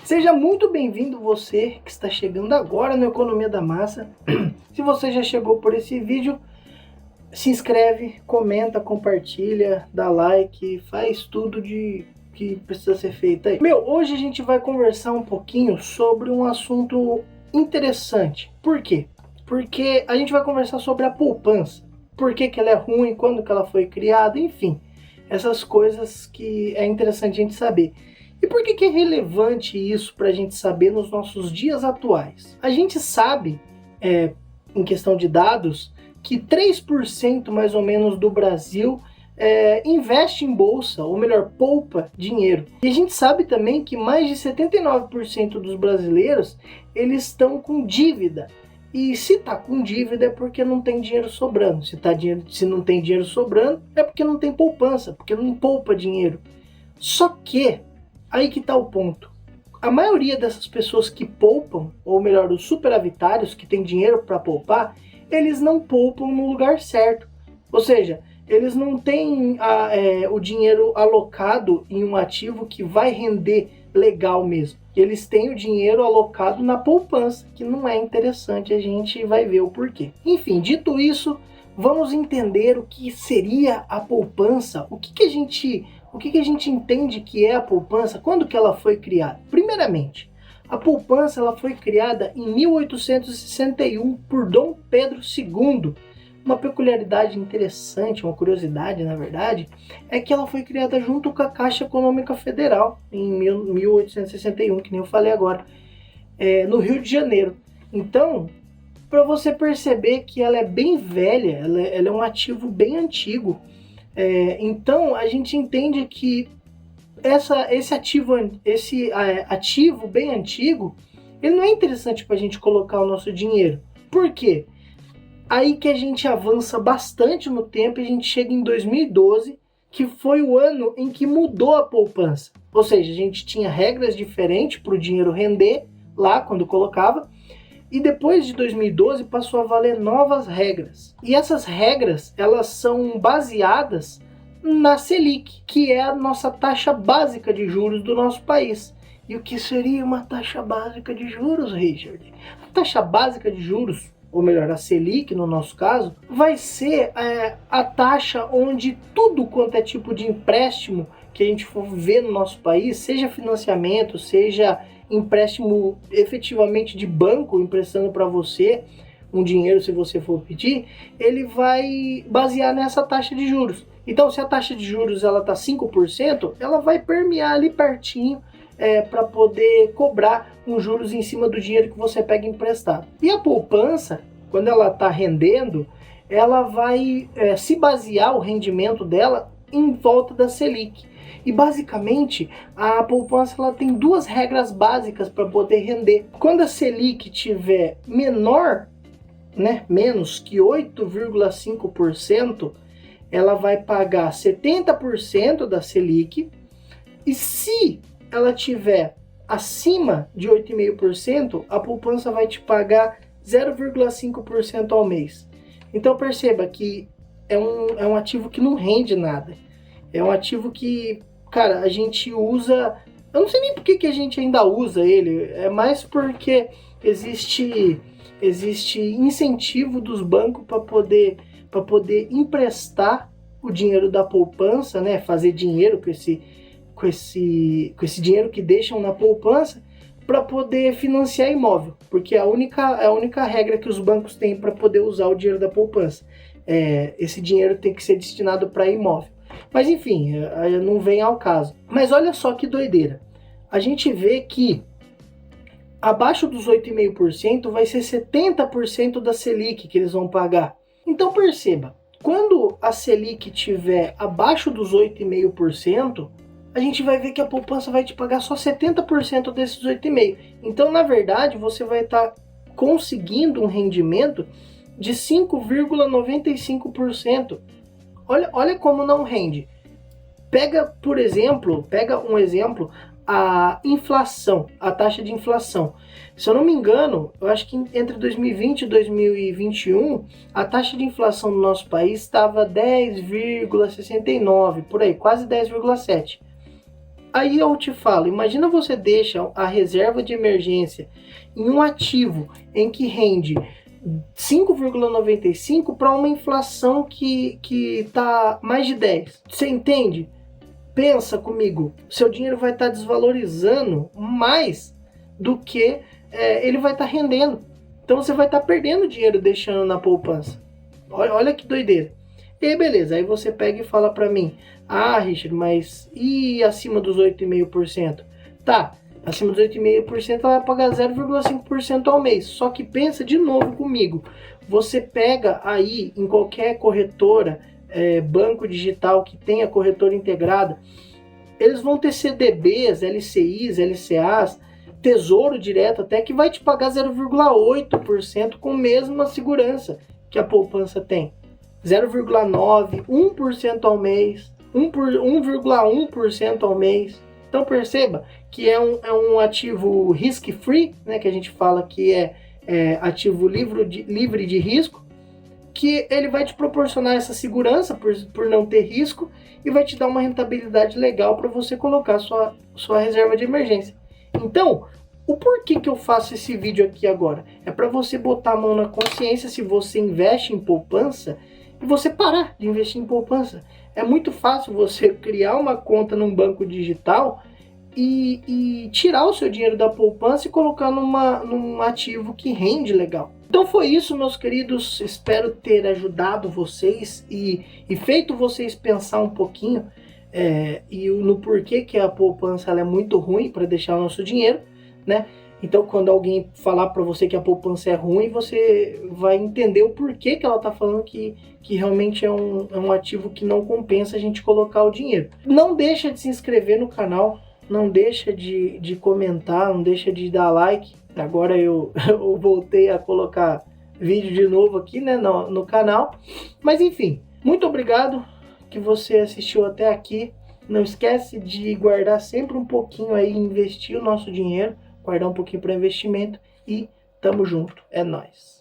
Seja muito bem-vindo você que está chegando agora no Economia da Massa. Se você já chegou por esse vídeo, se inscreve, comenta, compartilha, dá like, faz tudo que precisa ser feito aí. Hoje a gente vai conversar um pouquinho sobre um assunto interessante. Por quê? Porque a gente vai conversar sobre a poupança. Por que ela é ruim, quando que ela foi criada, enfim. Essas coisas que é interessante a gente saber. E por que é relevante isso para a gente saber nos nossos dias atuais? A gente sabe, em questão de dados, que 3% mais ou menos do Brasil investe em bolsa, ou melhor, poupa dinheiro. E a gente sabe também que mais de 79% dos brasileiros eles estão com dívida. E se está com dívida é porque não tem dinheiro sobrando. Se não tem dinheiro sobrando é porque não tem poupança, porque não poupa dinheiro. Só que aí que está o ponto. A maioria dessas pessoas que poupam, ou melhor, os superavitários que têm dinheiro para poupar, eles não poupam no lugar certo. Ou seja, eles não têm o dinheiro alocado em um ativo que vai render legal mesmo. Eles têm o dinheiro alocado na poupança, que não é interessante, a gente vai ver o porquê. Enfim, dito isso, vamos entender o que seria a poupança, o que a gente entende que é a poupança, quando que ela foi criada. Primeiramente, a poupança ela foi criada em 1861 por Dom Pedro II. Uma peculiaridade interessante, uma curiosidade na verdade, é que ela foi criada junto com a Caixa Econômica Federal, em 1861, que nem eu falei agora, no Rio de Janeiro. Então, para você perceber que ela é bem velha, ela é um ativo bem antigo. Então a gente entende que esse ativo bem antigo, ele não é interessante para a gente colocar o nosso dinheiro. Por quê? Aí que a gente avança bastante no tempo e a gente chega em 2012, que foi o ano em que mudou a poupança. Ou seja, a gente tinha regras diferentes para o dinheiro render lá quando colocava, e depois de 2012 passou a valer novas regras. E essas regras, elas são baseadas na Selic, que é a nossa taxa básica de juros do nosso país. E o que seria uma taxa básica de juros, Richard? A taxa básica de juros, ou melhor, a Selic no nosso caso, vai ser a taxa onde tudo quanto é tipo de empréstimo que a gente for ver no nosso país, seja financiamento, seja empréstimo efetivamente de banco, emprestando para você um dinheiro se você for pedir, ele vai basear nessa taxa de juros. Então, se a taxa de juros ela está 5%, ela vai permear ali pertinho para poder cobrar uns juros em cima do dinheiro que você pega emprestado. E a poupança, quando ela está rendendo, ela vai se basear o rendimento dela em volta da Selic. E basicamente a poupança ela tem duas regras básicas para poder render. Quando a Selic tiver menor, menos que 8,5%, ela vai pagar 70% da Selic. E se ela tiver acima de 8,5%, a poupança vai te pagar 0,5% ao mês. Então perceba que é um ativo que não rende nada. É um ativo que, cara, a gente usa... Eu não sei nem por que a gente ainda usa ele. É mais porque existe incentivo dos bancos para poder emprestar o dinheiro da poupança, fazer dinheiro com esse dinheiro que deixam na poupança para poder financiar imóvel, porque é a única regra que os bancos têm para poder usar o dinheiro da poupança. Esse dinheiro tem que ser destinado para imóvel. Mas enfim, não vem ao caso. Mas olha só que doideira. A gente vê que abaixo dos 8,5% vai ser 70% da Selic que eles vão pagar. Então perceba, quando a Selic estiver abaixo dos 8,5%, a gente vai ver que a poupança vai te pagar só 70% desses 8,5%. Então, na verdade, você vai estar conseguindo um rendimento de 5,95%. Olha como não rende. Pega um exemplo, a inflação, a taxa de inflação. Se eu não me engano, eu acho que entre 2020 e 2021, a taxa de inflação no nosso país estava 10,69, por aí, quase 10,7. Aí eu te falo, imagina você deixa a reserva de emergência em um ativo em que rende 5,95 para uma inflação que está mais de 10. Você entende? Pensa comigo, seu dinheiro vai estar desvalorizando mais do que ele vai estar rendendo. Então você vai estar perdendo dinheiro deixando na poupança. Olha que doideira. E aí beleza, aí você pega e fala para mim, ah, Richard, mas e acima dos 8,5%? Tá, acima dos 8,5% ela vai pagar 0,5% ao mês. Só que pensa de novo comigo, você pega aí em qualquer corretora, banco digital que tenha corretora integrada, eles vão ter CDBs, LCIs, LCAs, Tesouro Direto até, que vai te pagar 0,8% com a mesma segurança que a poupança tem. 0,9%, 1% ao mês, 1,1% ao mês. Então perceba que é um ativo risk-free, né, que a gente fala que é ativo livre de risco, que ele vai te proporcionar essa segurança por não ter risco e vai te dar uma rentabilidade legal para você colocar sua reserva de emergência. Então, o porquê que eu faço esse vídeo aqui agora? É para você botar a mão na consciência se você investe em poupança e você parar de investir em poupança. É muito fácil você criar uma conta num banco digital e tirar o seu dinheiro da poupança e colocar num ativo que rende legal. Então foi isso, meus queridos, espero ter ajudado vocês e feito vocês pensar um pouquinho e no porquê que a poupança ela é muito ruim para deixar o nosso dinheiro, né? Então quando alguém falar para você que a poupança é ruim, você vai entender o porquê que ela está falando que realmente é um ativo que não compensa a gente colocar o dinheiro. Não deixa de se inscrever no canal, não deixa de comentar, não deixa de dar like. Agora eu voltei a colocar vídeo de novo aqui, né, no canal. Mas enfim, muito obrigado que você assistiu até aqui. Não esquece de guardar sempre um pouquinho aí, investir o nosso dinheiro, guardar um pouquinho para investimento e tamo junto. É nóis.